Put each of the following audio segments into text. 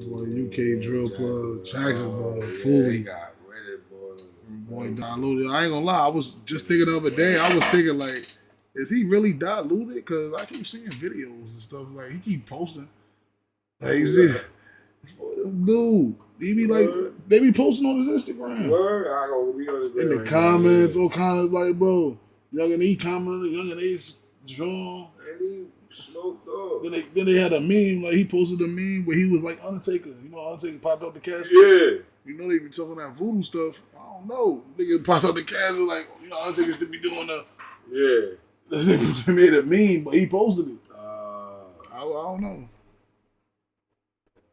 Boy, UK Drill Plug, Jacksonville, Foolio. Got ready, Boy, diluted. I ain't gonna lie. I was just thinking the other day. I was thinking like, is he really diluted? Cause I keep seeing videos and stuff like he keep posting. Like, you see, dude, he be like, they be posting on his Instagram. Word, I go be on in the comments, all kind of like, bro, Yungeen E commented, Yungeen Ace drawn. And he smoked up. Then they had a meme, like he posted a meme where he was like Undertaker. You know, Undertaker popped up the casket. Yeah. You know they be talking that voodoo stuff. I don't know. Nigga popped up the casket like, you know, Undertaker still be doing the. Yeah. They made a meme, but he posted it. I don't know.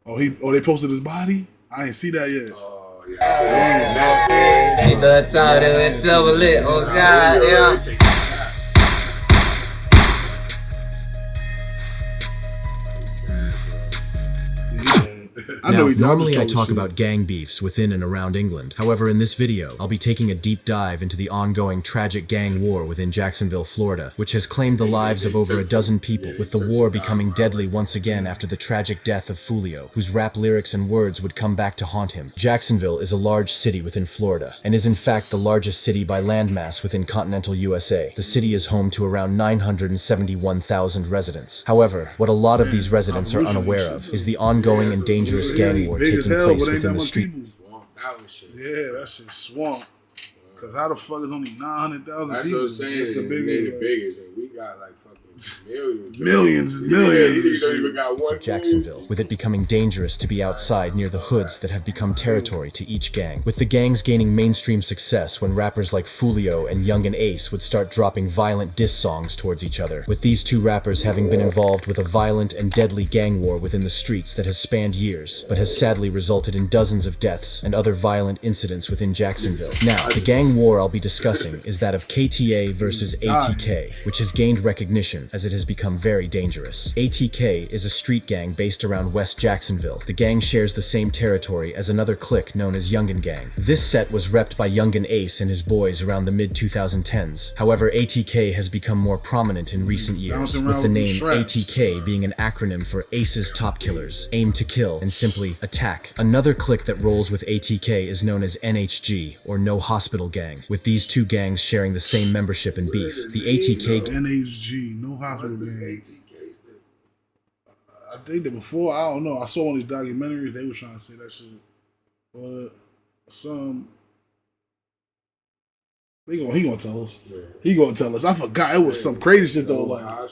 Oh, they posted his body? I ain't see that yet. Oh, yeah. Ain't no time that went double lit. Oh, God, yeah. Normally I talk about gang beefs within and around England. However, in this video, I'll be taking a deep dive into the ongoing tragic gang war within Jacksonville, Florida, which has claimed the lives of over a dozen people, with the war becoming deadly once again after the tragic death of Foolio, whose rap lyrics and words would come back to haunt him. Jacksonville is a large city within Florida, and is in fact the largest city by landmass within continental USA. The city is home to around 971,000 residents. However, what a lot of these residents are unaware of is the ongoing and dangerous gang war taking place within the street. Yeah, that shit swamp. Cause how the fuck is only 900,000 people? That's what I'm saying. That's the biggest. And we got like fucking millions. Millions. These don't even got one. Of Jacksonville, with it becoming dangerous to be outside near the hoods that have become territory to each gang, with the gangs gaining mainstream success when rappers like Foolio and Yungeen Ace would start dropping violent diss songs towards each other, with these two rappers having been involved with a violent and deadly gang war within the streets that has spanned years, but has sadly resulted in dozens of deaths and other violent incidents within Jacksonville. Now, the gang war I'll be discussing is that of KTA versus ATK, which has gained recognition as it has become very dangerous. ATK is a street gang based around West Jacksonville. The gang shares the same territory as another clique known as Yungeen Gang. This set was repped by Yungeen Ace and his boys around the mid-2010s. However, ATK has become more prominent in recent years, with the name ATK being an acronym for Ace's Top Killers, Aim to Kill, and simply Attack. Another clique that rolls with ATK is known as NHG, or No Hospital Gang, with these two gangs sharing the same membership and beef. The ATK NHG, No Hospital Gang. I think that before, I don't know, I saw one of these documentaries, they were trying to say that shit. But he gonna tell us. He gonna tell us. I forgot, it was some crazy shit though. Like,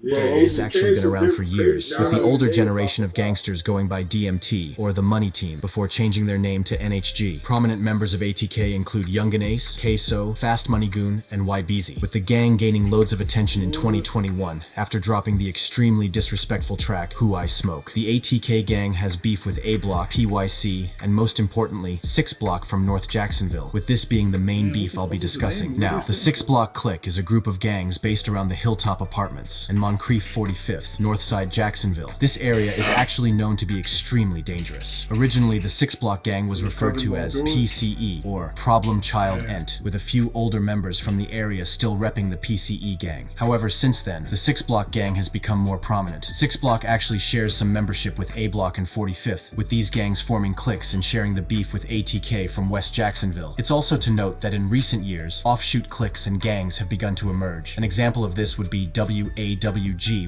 It's actually been around for years, with the older generation of gangsters going by DMT, or the Money Team, before changing their name to NHG. Prominent members of ATK include Yungeen Ace, Queso, Fast Money Goon, and YBZ, with the gang gaining loads of attention in 2021 after dropping the extremely disrespectful track Who I Smoke. The ATK gang has beef with A Block, PYC, and most importantly, 6 Block from North Jacksonville, with this being the main beef I'll be discussing. Now, the 6 Block clique is a group of gangs based around the Hilltop Apartments and Moncrief 45th, Northside Jacksonville. This area is actually known to be extremely dangerous. Originally, the 6 Block gang was referred to as PCE, or Problem Child Ent, with a few older members from the area still repping the PCE gang. However, since then, the 6 Block gang has become more prominent. 6 Block actually shares some membership with A Block and 45th, with these gangs forming cliques and sharing the beef with ATK from West Jacksonville. It's also to note that in recent years, offshoot cliques and gangs have begun to emerge. An example of this would be WAWG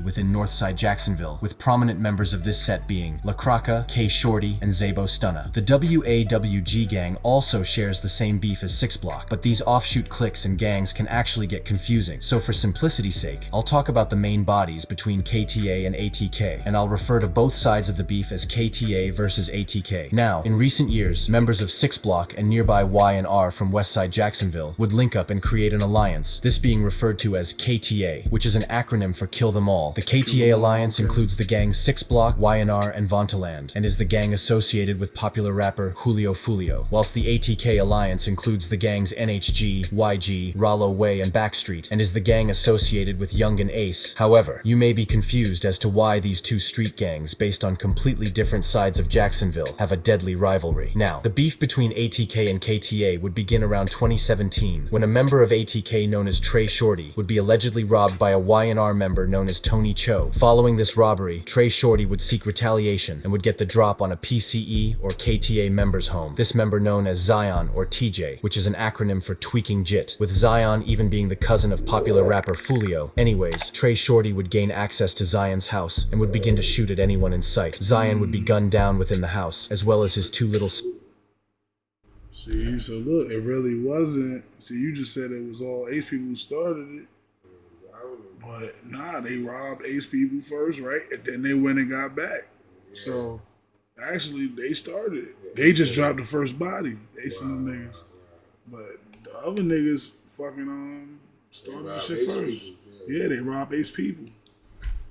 within Northside Jacksonville, with prominent members of this set being La Croca, K Shorty, and Zabo Stunna. The WAWG gang also shares the same beef as 6 Block, but these offshoot cliques and gangs can actually get confusing, so for simplicity's sake, I'll talk about the main bodies between KTA and ATK, and I'll refer to both sides of the beef as KTA versus ATK. Now, in recent years, members of 6 Block and nearby Y&R from Westside Jacksonville would link up and create an alliance, this being referred to as KTA, which is an acronym for Kill Them All. The KTA alliance includes the gangs 6 Block, Y&R, and Vontaland, and is the gang associated with popular rapper Julio Foolio, whilst the ATK alliance includes the gangs NHG, YG, Rollo Way, and Backstreet, and is the gang associated with Yungeen Ace. However, you may be confused as to why these two street gangs, based on completely different sides of Jacksonville, have a deadly rivalry. Now, the beef between ATK and KTA would begin around 2017, when a member of ATK known as Trey Shorty would be allegedly robbed by a Y&R member known as Tony Cho. Following this robbery, Trey Shorty would seek retaliation and would get the drop on a PCE or KTA member's home. This member known as Zion or TJ, which is an acronym for Tweaking Jit, with Zion even being the cousin of popular rapper Foolio. Anyways, Trey Shorty would gain access to Zion's house and would begin to shoot at anyone in sight. Zion would be gunned down within the house, as well as his two little... See, so look, it really wasn't. See, you just said it was all Ace people who started it. But nah, they robbed Ace people first, right? And then they went and got back. Yeah. So actually, they started it. They just dropped the first body, Ace and them niggas. But the other niggas fucking started the shit first. Yeah, they robbed Ace people.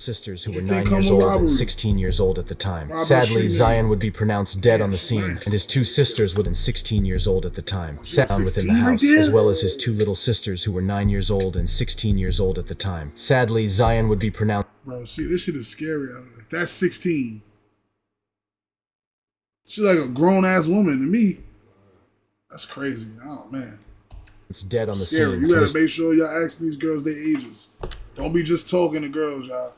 Sisters who were 9 years old and 16 years old at the time. Sadly, Zion would be pronounced dead on the scene, and his two sisters would have been 16 years old at the time, found within the house, as well as his two little sisters who were 9 years old and 16 years old at the time. Sadly, Zion would be pronounced... Bro, see, this shit is scary. That's 16. She's like a grown-ass woman to me. That's crazy. Oh, man. It's dead on the scary. scene. You gotta make sure y'all asking these girls their ages. Don't be just talking to girls, y'all.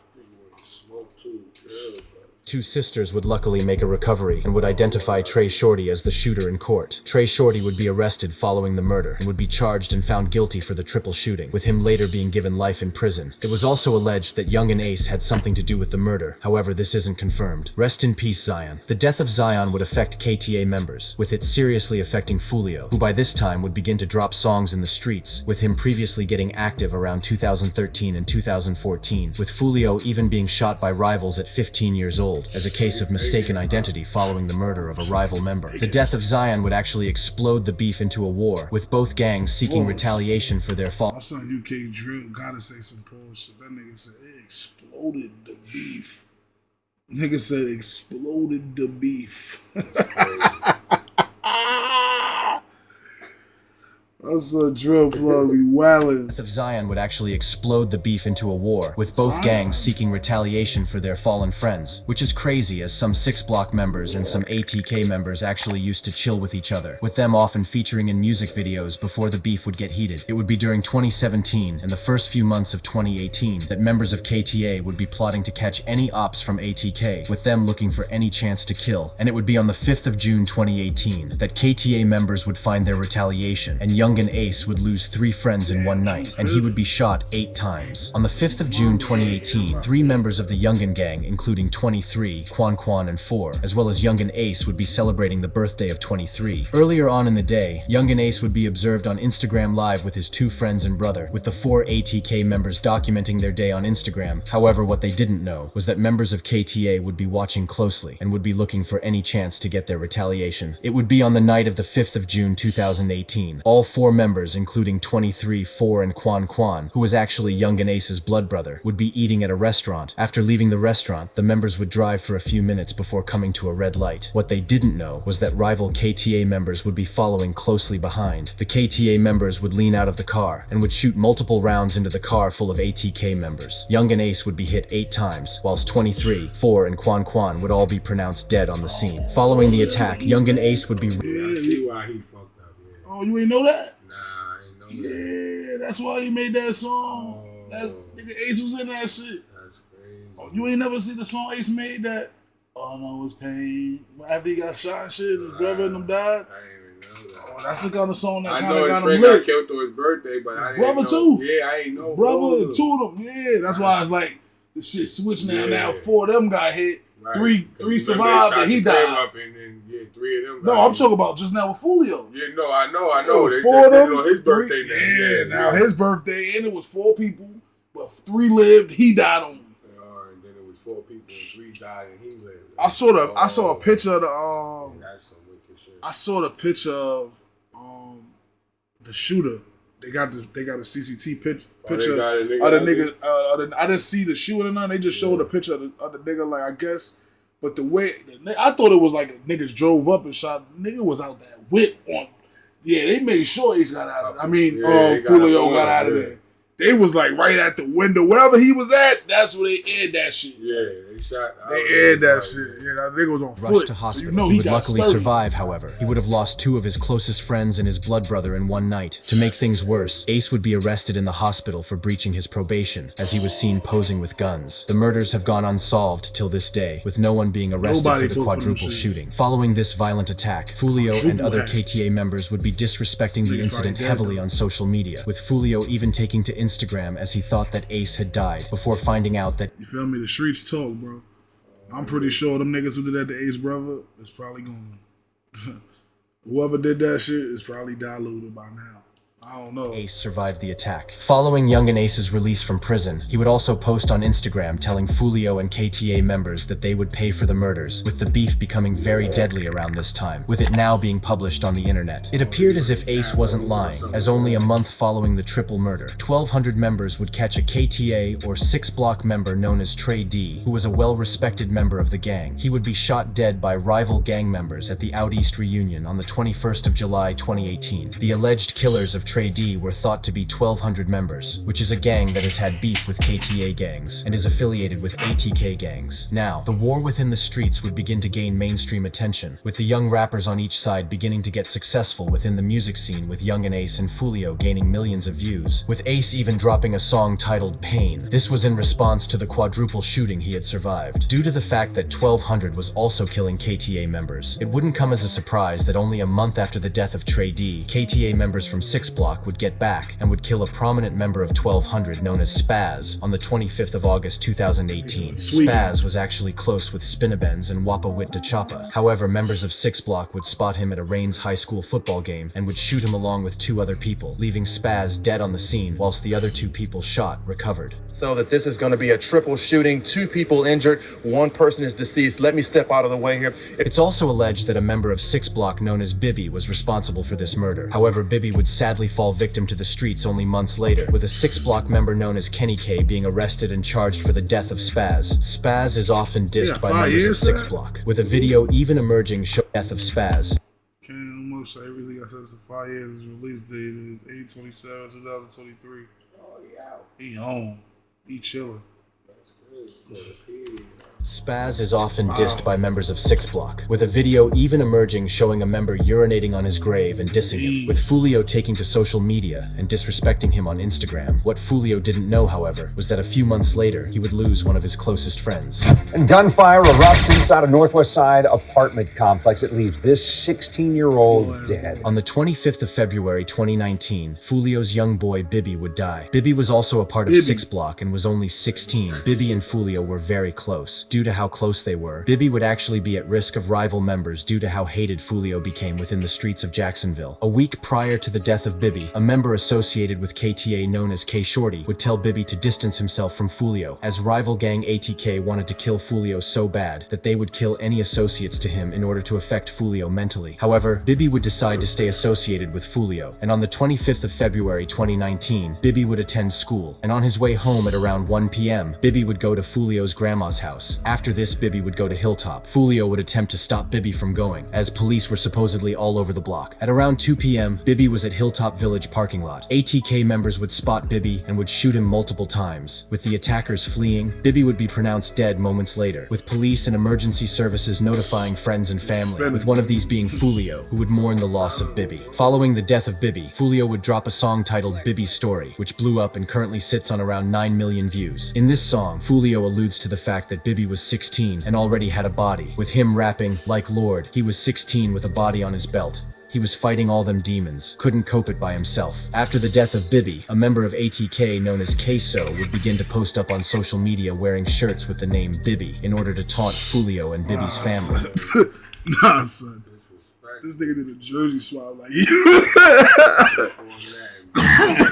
Two sisters would luckily make a recovery and would identify Trey Shorty as the shooter in court. Trey Shorty would be arrested following the murder and would be charged and found guilty for the triple shooting, with him later being given life in prison. It was also alleged that Yungeen Ace had something to do with the murder. However, this isn't confirmed. Rest in peace, Zion. The death of Zion would affect KTA members, with it seriously affecting Foolio, who by this time would begin to drop songs in the streets, with him previously getting active around 2013 and 2014, with Foolio even being shot by rivals at 15 years old, as a case of mistaken identity following the murder of a rival member. The death of Zion would actually explode the beef into a war, with both gangs seeking retaliation for their fall. My son UK Drill gotta say some bullshit. That nigga said it exploded the beef. Nigga said exploded the beef. That's a drill plug, be wildin'. The death of Zion would actually explode the beef into a war, with both gangs seeking retaliation for their fallen friends, which is crazy as some 6 Block members and some ATK members actually used to chill with each other, with them often featuring in music videos before the beef would get heated. It would be during 2017 and the first few months of 2018 that members of KTA would be plotting to catch any ops from ATK, with them looking for any chance to kill, and it would be on the 5th of June 2018 that KTA members would find their retaliation, and Yungeen Ace would lose 3 friends in one night, and he would be shot 8 times. On the 5th of June 2018, 3 members of the Yungeen gang, including 23, Quan, and 4, as well as Yungeen Ace, would be celebrating the birthday of 23. Earlier on in the day, Yungeen Ace would be observed on Instagram Live with his 2 friends and brother, with the 4 ATK members documenting their day on Instagram. However, what they didn't know was that members of KTA would be watching closely and would be looking for any chance to get their retaliation. It would be on the night of the 5th of June 2018. All 4 members, including 23, 4, and Quan, who was actually Yungeen Ace's blood brother, would be eating at a restaurant. After leaving the restaurant, the members would drive for a few minutes before coming to a red light. What they didn't know was that rival KTA members would be following closely behind. The KTA members would lean out of the car and would shoot multiple rounds into the car full of ATK members. Yungeen Ace would be hit 8 times, whilst 23, 4, and Quan would all be pronounced dead on the scene. Following the attack, Yungeen Ace would be... Yeah, I see why he fucked up, yeah. Oh, you ain't know that? Yeah, that's why he made that song. That nigga Ace was in that shit. That's crazy. Oh, you ain't never see the song Ace made that? Oh no, it's pain. After he got shot and shit, his brother and them died. I didn't even know that. Oh, that's the kind of song that I kind know of his got him friend lit. got killed on his birthday, but I didn't brother know. too. Yeah, I ain't know. Brother, 2 of them. Yeah, that's why it's like the shit switched now. Now 4 of them got hit. Right. 3 survived and he died. Up and then, 3 of them. No, I'm talking about just now with Foolio. Yeah, no, I know. They 4 of them on his birthday. Now his birthday, and it was 4 people, but 3 lived. He died on. And then it was 4 people, and 3 died, and he lived. I saw a picture of the that's some wicked shit. I saw the picture of the shooter. They got a CCT picture of the nigga. I didn't see the shooter or nothing. They just showed a picture of the nigga. Like, I guess, but the way I thought it was like niggas drove up and shot. Nigga was out there whip on. Yeah, they made sure Ace got out of it. I mean, Foolio got out of there. They was like right at the window, wherever he was at. That's where they aired that shit. Yeah, He shot. They aired that shit. Yeah, that nigga was on Rushed foot. to hospital. So you know he he would got luckily sturdy. survive, however. He would have lost 2 of his closest friends and his blood brother in one night. To make things worse, Ace would be arrested in the hospital for breaching his probation, as he was seen posing with guns. The murders have gone unsolved till this day, with no one being arrested Nobody for the took quadruple them shits. shooting. Following this violent attack, Foolio and other Quadruple KTA members would be disrespecting the Niggas incident probably dead, heavily though. on social media, with Foolio even taking to Instagram as he thought that Ace had died, before finding out that You feel me? The streets talk, bro. I'm pretty sure them niggas who did that to Ace brother is probably gone. Whoever did that shit is probably diluted by now. I don't know. Ace survived the attack. Following Yungeen Ace's release from prison, he would also post on Instagram telling Foolio and KTA members that they would pay for the murders, with the beef becoming very deadly around this time, with it now being published on the internet. It appeared as if Ace wasn't lying, as only a month following the triple murder, 1,200 members would catch a KTA or 6 Block member known as Trey D, who was a well-respected member of the gang. He would be shot dead by rival gang members at the Out East reunion on the 21st of July 2018. The alleged killers of Trey D were thought to be 1,200 members, which is a gang that has had beef with KTA gangs and is affiliated with ATK gangs. Now, the war within the streets would begin to gain mainstream attention, with the young rappers on each side beginning to get successful within the music scene, with Yungeen Ace and Foolio gaining millions of views, with Ace even dropping a song titled Pain. This was in response to the quadruple shooting he had survived. Due to the fact that 1,200 was also killing KTA members, it wouldn't come as a surprise that only a month after the death of Trey D, KTA members from 6 Block would get back and would kill a prominent member of 1,200 known as Spaz on the 25th of August 2018. Spaz was actually close with Spinabenz and Wappa Wit Choppa. However, members of 6 Block would spot him at a Rains High School football game and would shoot him along with 2 other people, leaving Spaz dead on the scene, whilst the other 2 people shot recovered. So that this is going to be a triple shooting, 2 people injured, 1 person is deceased. Let me step out of the way here. It's also alleged that a member of 6 Block known as Bibby was responsible for this murder. However, Bibby would sadly fall victim to the streets only months later, with a 6 Block member known as Kenny K being arrested and charged for the death of Spaz. Spaz is often dissed by members of 6 Block, with a video even emerging showing the death of Spaz. Can't almost say everything I said is 5 years. His release date is 8/27/2023. Oh, he out. He home. He chilling. That's crazy. Spaz is often dissed by members of 6 Block, with a video even emerging showing a member urinating on his grave and dissing him, with Foolio taking to social media and disrespecting him on Instagram. What Foolio didn't know, however, was that a few months later, he would lose one of his closest friends. And gunfire erupts inside a Northwest Side apartment complex. It leaves this 16-year-old dead. On the 25th of February 2019, Foolio's young boy Bibby would die. Bibby was also a part of 6 Block and was only 16. Bibby and Foolio were very close. Due to how close they were, Bibby would actually be at risk of rival members due to how hated Foolio became within the streets of Jacksonville. A week prior to the death of Bibby, a member associated with KTA known as K Shorty would tell Bibby to distance himself from Foolio, as rival gang ATK wanted to kill Foolio so bad that they would kill any associates to him in order to affect Foolio mentally. However, Bibby would decide to stay associated with Foolio, and on the 25th of February 2019, Bibby would attend school, and on his way home at around 1 p.m., Bibby would go to Foolio's grandma's house. After this, Bibby would go to Hilltop. Foolio would attempt to stop Bibby from going, as police were supposedly all over the block. At around 2 p.m., Bibby was at Hilltop Village parking lot. ATK members would spot Bibby and would shoot him multiple times. With the attackers fleeing, Bibby would be pronounced dead moments later, with police and emergency services notifying friends and family, with one of these being Foolio, who would mourn the loss of Bibby. Following the death of Bibby, Foolio would drop a song titled Bibby's Story, which blew up and currently sits on around 9 million views. In this song, Foolio alludes to the fact that Bibby was 16 and already had a body, with him rapping, like Lord, he was 16 with a body on his belt. He was fighting all them demons, couldn't cope it by himself. After the death of Bibby, a member of ATK known as Queso would begin to post up on social media wearing shirts with the name Bibby in order to taunt Foolio and Bibby's family. Nah, son. This nigga did a jersey swap like he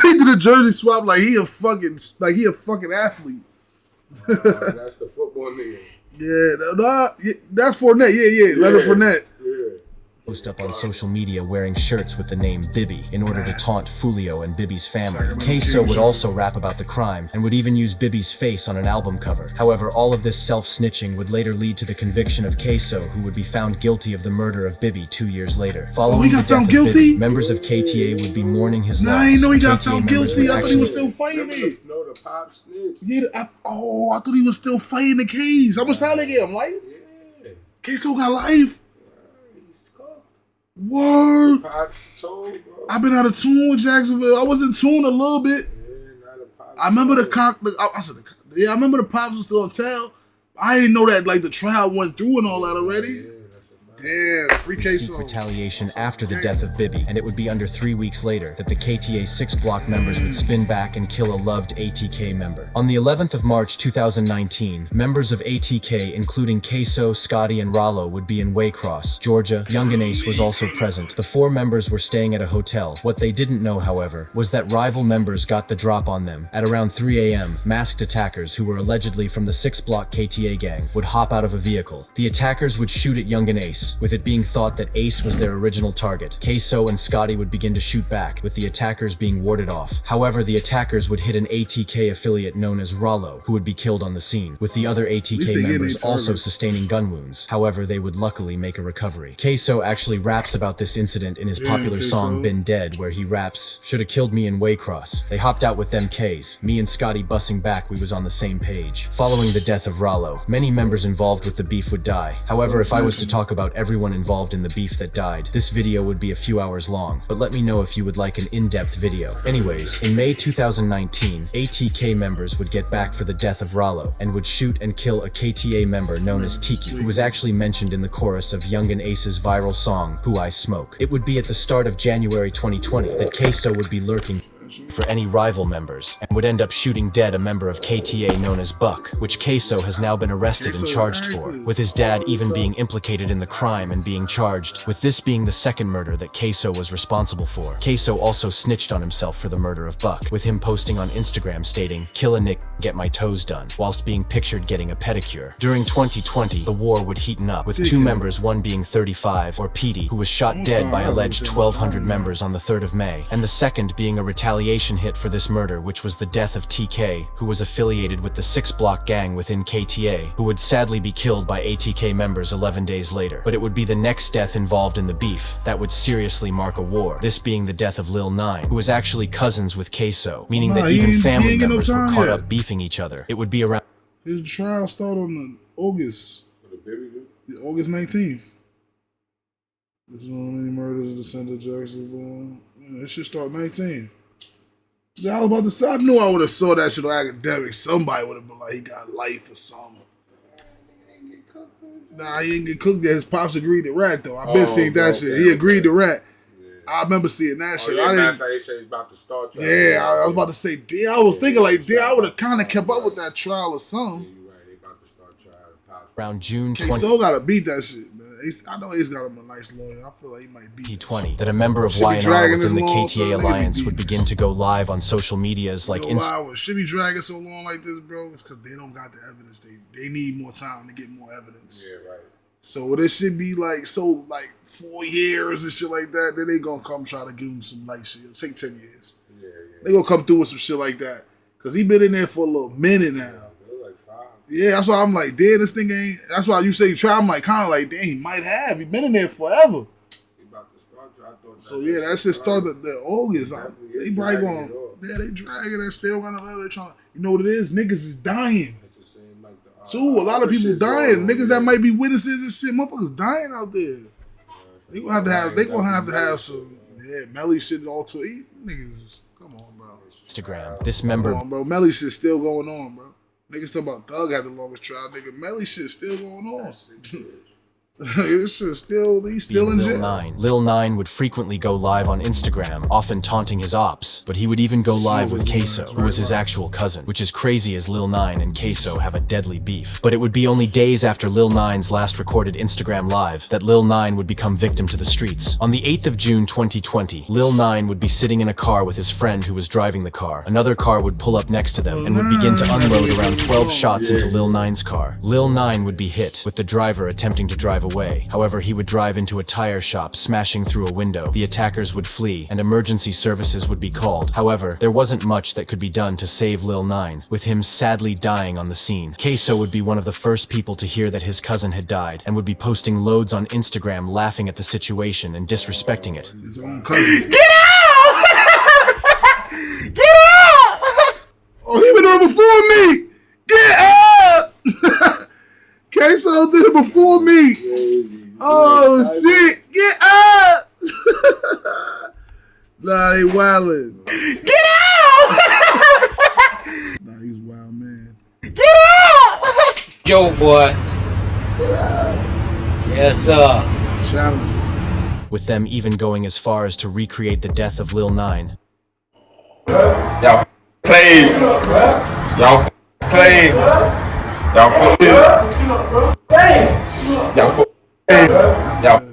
he did a jersey swap like he a fucking athlete. That's the football nigga. Yeah, that's Fournette. Yeah, Leonard Fournette. Post up on social media wearing shirts with the name Bibby in order to taunt Foolio and Bibby's family. Queso would also rap about the crime and would even use Bibby's face on an album cover. However, all of this self-snitching would later lead to the conviction of Queso, who would be found guilty of the murder of Bibby 2 years later. Following he got the death found of guilty? Bibby, members of KTA would be mourning his loss. Nah, I didn't know he got KTA found members guilty. would I thought he was actually- still fighting it. No, the pop snitch. Yeah, I thought he was still fighting the case. How much time they gave him? Life? Yeah. Queso got life. He's cooked. Word. Pop told, bro. I've been out of tune with Jacksonville. I was in tune a little bit. Yeah, not a pop. I remember the cock. I said, I remember the pops was still on tail. I didn't know that like the trial went through and all that already. Yeah, that's a fact. Damn, free Seek queso. retaliation after the death of Bibby, and it would be under 3 weeks later that the KTA 6 block members would spin back and kill a loved ATK member. On the 11th of March 2019, members of ATK, including Queso, Scotty, and Rollo, would be in Waycross, Georgia. Yungeen Ace was also present. The 4 members were staying at a hotel. What they didn't know, however, was that rival members got the drop on them. At around 3 a.m., masked attackers, who were allegedly from the 6 block KTA gang, would hop out of a vehicle. The attackers would shoot at Yungeen Ace, with it being thought that Ace was their original target. Queso and Scotty would begin to shoot back, with the attackers being warded off. However, the attackers would hit an ATK affiliate known as Rollo, who would be killed on the scene, with the other ATK members also sustaining gun wounds. However, they would luckily make a recovery. Queso actually raps about this incident in his popular song Been Dead, where he raps, "Shoulda killed me in Waycross. They hopped out with them K's. Me and Scotty bussing back, we was on the same page." Following the death of Rollo, many members involved with the beef would die. However, if I was to talk about everyone involved in the beef that died, this video would be a few hours long, but let me know if you would like an in-depth video. Anyways, in May 2019, ATK members would get back for the death of Rollo, and would shoot and kill a KTA member known as Tiki, who was actually mentioned in the chorus of Yungeen Ace's viral song, Who I Smoke. It would be at the start of January 2020 that Queso would be lurking for any rival members, and would end up shooting dead a member of KTA known as Buck, which Queso has now been arrested and charged for, with his dad even being implicated in the crime and being charged, with this being the second murder that Queso was responsible for. Queso also snitched on himself for the murder of Buck, with him posting on Instagram stating, "Kill a Nick, get my toes done," whilst being pictured getting a pedicure. During 2020, the war would heaten up, with 2 members, one being 35, or Petey, who was shot dead by alleged 1,200 members on the 3rd of May, and the second being a retaliation hit for this murder, which was the death of TK, who was affiliated with the 6 block gang within KTA, who would sadly be killed by ATK members 11 days later. But it would be the next death involved in the beef that would seriously mark a war, this being the death of Lil Nine, who was actually cousins with Queso, meaning that even family members were caught up beefing each other. It would be around... His trial started on August. For the Bibby dude? Yeah, August 19th. There's no many murders in the center of Jacksonville. Yeah, it should start 19th. Yeah, I was about to say, I knew I would have saw that shit on Academic. Somebody would have been like, he got life or something. Nah, he ain't get cooked yet. His pops agreed to rat, though. I've been seeing that shit. He agreed to rat. Yeah. I remember seeing that shit. Yeah, I didn't. they say he's about to start trial. Yeah, I was about to say, damn. I was thinking like, damn, I would have kind of kept up with that trial or something. Yeah, you're right. They about to start trial. Around June 20... Queso gotta beat that shit, man. I know he's got him a nice lawyer. I feel like he might beat 2020 that a member of YNR within the KTA Alliance would begin to go live on social medias like Instagram. Should be dragging so long like this, bro? It's because they don't got the evidence. They need more time to get more evidence. Yeah, right. So this should be like 4 years and shit like that. Then they gonna come try to give him some light shit. It'll take 10 years. Yeah. They gonna come through with some shit like that. Cause he been in there for a little minute now. Yeah, that's why I'm like, damn, this thing ain't. That's why you say try. I'm like, kind of like, damn, he might have. He been in there forever. So yeah, that shit started the August. They probably going, they dragging that still running over. They trying. You know what it is? Niggas is dying. Too, a lot of people dying. Niggas that might be witnesses and shit. Motherfuckers dying out there. They gonna have to have. They gonna have to have some. Yeah, Melly shit all to eat. Niggas, come on, bro. Instagram. This member, come on, bro. Melly shit still going on, bro. Niggas talking about Thug had the longest trial. Nigga, Melly shit still going on. This shit still, he's still in jail. Lil Nine would frequently go live on Instagram, often taunting his ops, but he would even go live with Queso, who was his actual cousin, which is crazy as Lil Nine and Queso have a deadly beef. But it would be only days after Lil Nine's last recorded Instagram live that Lil Nine would become victim to the streets. On the 8th of June 2020, Lil Nine would be sitting in a car with his friend who was driving the car. Another car would pull up next to them and would begin to unload around 12 shots into Lil Nine's car. Lil Nine would be hit, with the driver attempting to drive away. However, he would drive into a tire shop, smashing through a window. The attackers would flee, and emergency services would be called. However, there wasn't much that could be done to save Lil Nine, with him sadly dying on the scene. Queso would be one of the first people to hear that his cousin had died, and would be posting loads on Instagram laughing at the situation and disrespecting it. His own cousin. Get out! Get out! Oh, he been me! Get up! Queso did it before me. Oh shit! Get up! Nah, they wildin'. Get out! Nah, he's wild, man. Get out! Yo, boy. Yes, sir. Challenge. with them even going as far as to recreate the death of Lil Nine. Y'all played. Y'all played. Y'all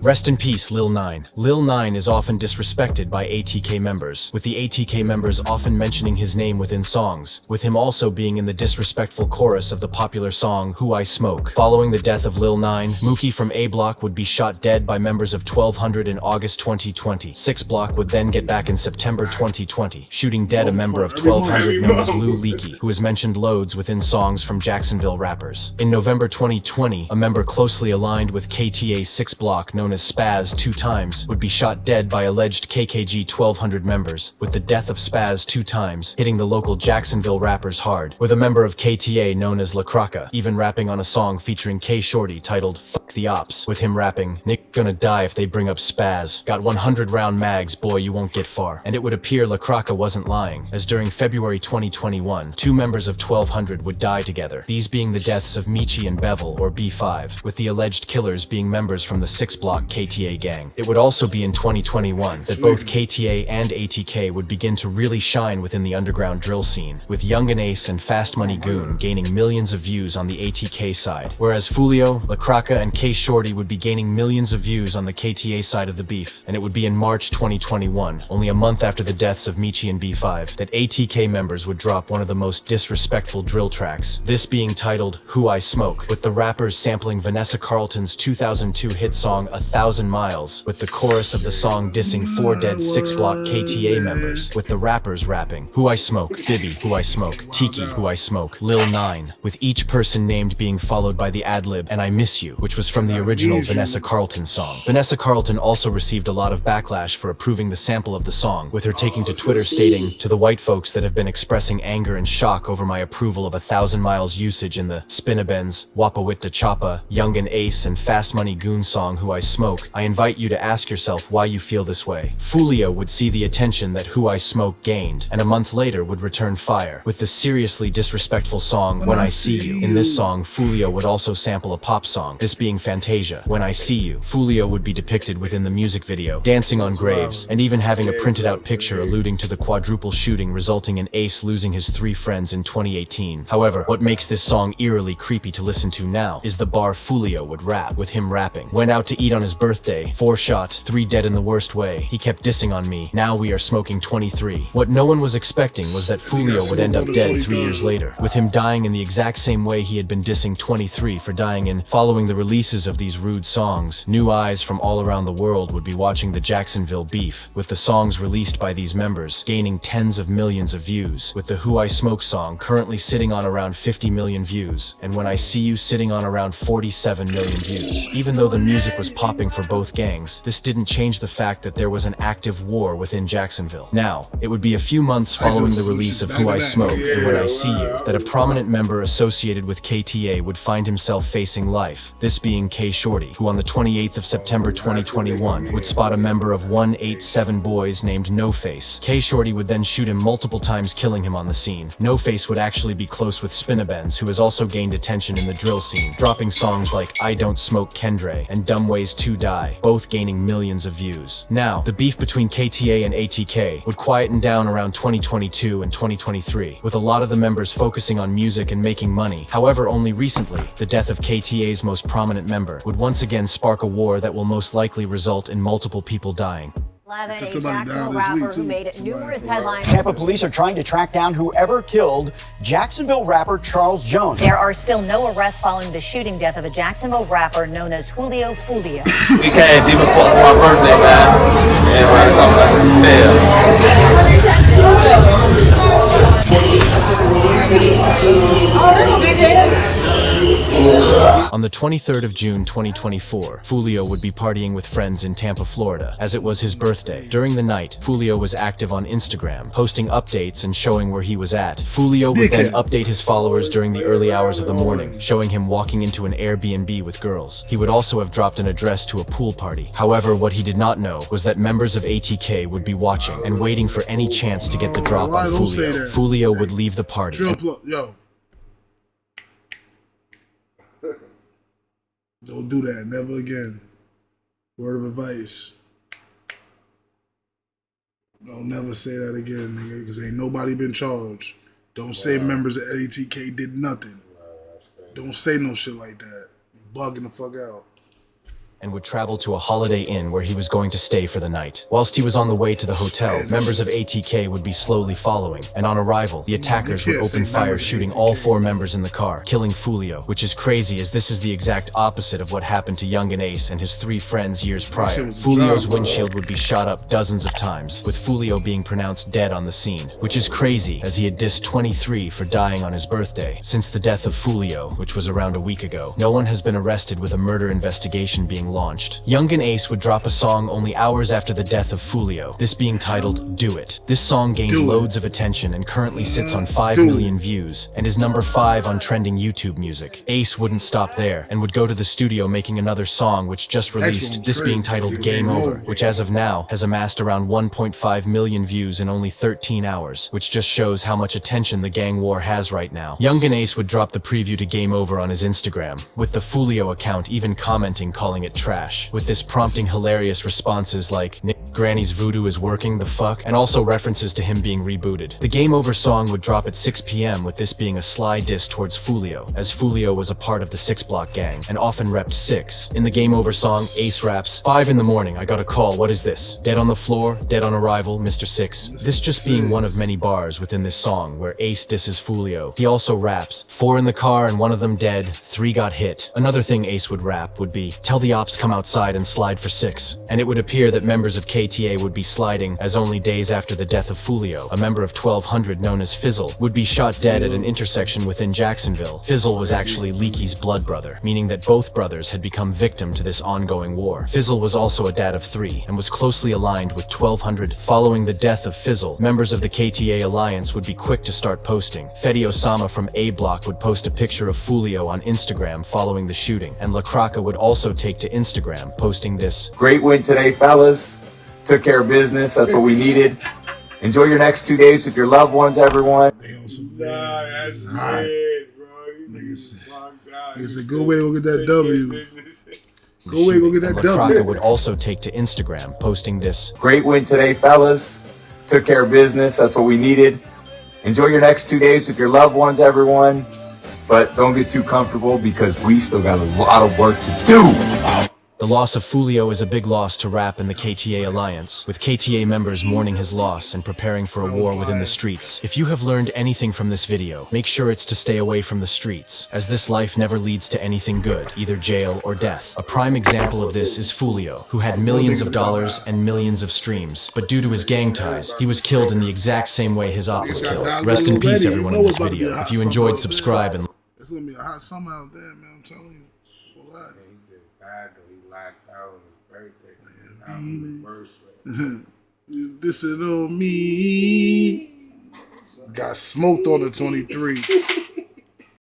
Rest in peace, Lil Nine. Lil Nine is often disrespected by ATK members, with the ATK members often mentioning his name within songs, with him also being in the disrespectful chorus of the popular song Who I Smoke. Following the death of Lil Nine, Mookie from A Block would be shot dead by members of 1200 in August 2020. 6 Block would then get back in September 2020, shooting dead a member of 1200 known as Lou Leakey, who is mentioned loads within songs from Jacksonville rappers. In November 2020, a member closely aligned with KTA 6 Block known as Spaz 2 times would be shot dead by alleged KKG 1200 members, with the death of Spaz 2 times hitting the local Jacksonville rappers hard, with a member of KTA known as La Croca even rapping on a song featuring K Shorty titled Fuck the Ops, with him rapping, "Nick gonna die if they bring up Spaz. Got 100 round mags, boy, you won't get far." And it would appear La Croca wasn't lying, as during February 2021, 2 members of 1200 would die together, these being the deaths of Michi and Bevel, or B5, with the alleged killers being members from the 6 Block KTA gang. It would also be in 2021 that both KTA and ATK would begin to really shine within the underground drill scene, with Yungeen Ace and Fast Money Goon gaining millions of views on the ATK side, whereas Foolio, La Croca, and K Shorty would be gaining millions of views on the KTA side of the beef. And it would be in March 2021, only a month after the deaths of Michi and B5, that ATK members would drop one of the most disrespectful drill tracks, this being titled Who I Smoke, with the rappers sampling Vanessa Carlton's 2002 hit song 1,000 Miles, with the chorus of the song dissing 4 dead 6 Block KTA members, with the rappers rapping Who I Smoke, Bibby, Who I Smoke, Tiki, Who I Smoke, Lil Nine, with each person named being followed by the ad-lib and I Miss You, which was from the original Vanessa Carlton song. Vanessa Carlton also received a lot of backlash for approving the sample of the song, with her taking to Twitter stating, "To the white folks that have been expressing anger and shock over my approval of 1,000 Miles usage in the Spinabenz, Wapawitta Choppa, Yungeen Ace, and Fast Money Goon song Who I Smoke, I invite you to ask yourself why you feel this way." Foolio would see the attention that Who I Smoke gained, and a month later would return fire, with the seriously disrespectful song When I See You. In this song, Foolio would also sample a pop song, this being Fantasia. When I See You, Foolio would be depicted within the music video, dancing on graves, and even having a printed out picture alluding to the quadruple shooting resulting in Ace losing his 3 friends in 2018. However, what makes this song eerily creepy to listen to now is the bar Foolio would rap, with him rapping, "Went out to eat on his birthday, 4 shot, 3 dead in the worst way. He kept dissing on me, now we are smoking 23. What no one was expecting was that Foolio would end up dead 3 years later, with him dying in the exact same way he had been dissing 23 for dying in. Following the releases of these rude songs, new eyes from all around the world would be watching the Jacksonville beef, with the songs released by these members gaining tens of millions of views, with the Who I Smoke song currently sitting on around 50 million views, and When I See You sitting on around 47 million views. Even though the music was popping for both gangs, this didn't change the fact that there was an active war within Jacksonville. Now, it would be a few months following the release of Who I Smoke and When I See You that a prominent member associated with KTA would find himself facing life, this being K Shorty, who on the 28th of September 2021 would spot a member of 187 Boys named No Face. K Shorty would then shoot him multiple times, killing him on the scene. No Face would actually be close with Spinabenz, who has also gained attention in the drill scene, dropping songs like I Don't Smoke Kendre and Dumb Ways to Die, both gaining millions of views. Now, the beef between KTA and ATK would quieten down around 2022 and 2023, with a lot of the members focusing on music and making money. However, only recently, the death of KTA's most prominent member would once again spark a war that will most likely result in multiple people dying. It's just somebody died this week, too. Who made numerous headlines. Tampa police are trying to track down whoever killed Jacksonville rapper Charles Jones. There are still no arrests following the shooting death of a Jacksonville rapper known as Julio Foolio. We came deep before my birthday, man. Everybody talking like On the 23rd of June 2024, Foolio would be partying with friends in Tampa, Florida, as it was his birthday. During the night, Foolio was active on Instagram, posting updates and showing where he was at. Foolio would then update his followers during the early hours of the morning, showing him walking into an Airbnb with girls. He would also have dropped an address to a pool party. However, what he did not know was that members of ATK would be watching and waiting for any chance to get the drop on Foolio. Foolio would leave the party. Yo. Don't do that. Never again. Word of advice. Don't never say that again, nigga, because ain't nobody been charged. Don't say members of ATK did nothing. Don't say no shit like that. You bugging the fuck out. And would travel to a Holiday Inn where he was going to stay for the night. Whilst he was on the way to the hotel, members of ATK would be slowly following, and on arrival, the attackers would open fire, shooting all 4 members in the car, killing Foolio, which is crazy as this is the exact opposite of what happened to Yungeen Ace and his 3 friends years prior. Foolio's windshield would be shot up dozens of times, with Foolio being pronounced dead on the scene, which is crazy as he had dissed 23 for dying on his birthday. Since the death of Foolio, which was around a week ago, no one has been arrested with a murder investigation being launched. Yungeen Ace would drop a song only hours after the death of Foolio, this being titled Do It. This song gained loads of attention and currently sits on 5 million views and is number 5 on trending YouTube music. Ace wouldn't stop there and would go to the studio making another song which just released, this being titled Game Over, which as of now has amassed around 1.5 million views in only 13 hours, which just shows how much attention the gang war has right now. Yungeen Ace would drop the preview to Game Over on his Instagram, with the Foolio account even commenting calling it trash, with this prompting hilarious responses like, "Nick, Granny's voodoo is working, the fuck?" and also references to him being rebooted. The Game Over song would drop at 6 p.m. with this being a sly diss towards Foolio, as Foolio was a part of the 6 Block gang, and often repped 6. In the Game Over song, Ace raps, "5 in the morning, I got a call, what is this? Dead on the floor, dead on arrival, Mr. 6. This just being one of many bars within this song where Ace disses Foolio. He also raps, 4 in the car and one of them dead, 3 got hit. Another thing Ace would rap would be, "Tell the ops come outside and slide for 6. And it would appear that members of KTA would be sliding, as only days after the death of Foolio, a member of 1200 known as Fizzle, would be shot dead at an intersection within Jacksonville. Fizzle was actually Leaky's blood brother, meaning that both brothers had become victim to this ongoing war. Fizzle was also a dad of 3, and was closely aligned with 1200. Following the death of Fizzle, members of the KTA Alliance would be quick to start posting. Fetty Osama from A Block would post a picture of Foolio on Instagram following the shooting, and La Croca would also take to Instagram, posting this, Great win today, fellas. Took care of business. That's what we needed. Enjoy your next 2 days with your loved ones, everyone. That's good, bro. It's a good way to go get that W. Go away, go get that La W. Croca would also take to Instagram, posting this, Great win today, fellas. Took care of business. That's what we needed. Enjoy your next 2 days with your loved ones, everyone. But don't get too comfortable because we still got a lot of work to do. The loss of Foolio is a big loss to rap and the KTA Alliance, with KTA members mourning his loss and preparing for a war within the streets. If you have learned anything from this video, make sure it's to stay away from the streets, as this life never leads to anything good, either jail or death. A prime example of this is Foolio, who had millions of dollars and millions of streams, but due to his gang ties, he was killed in the exact same way his op was killed. Rest in peace, everyone, in this video. If you enjoyed, subscribe and... It's gonna be a hot summer out there, man, I'm telling you. Well, He just died though. He locked out on his birthday. Out in the worst way. You dissing on me. Got smoked on the 23.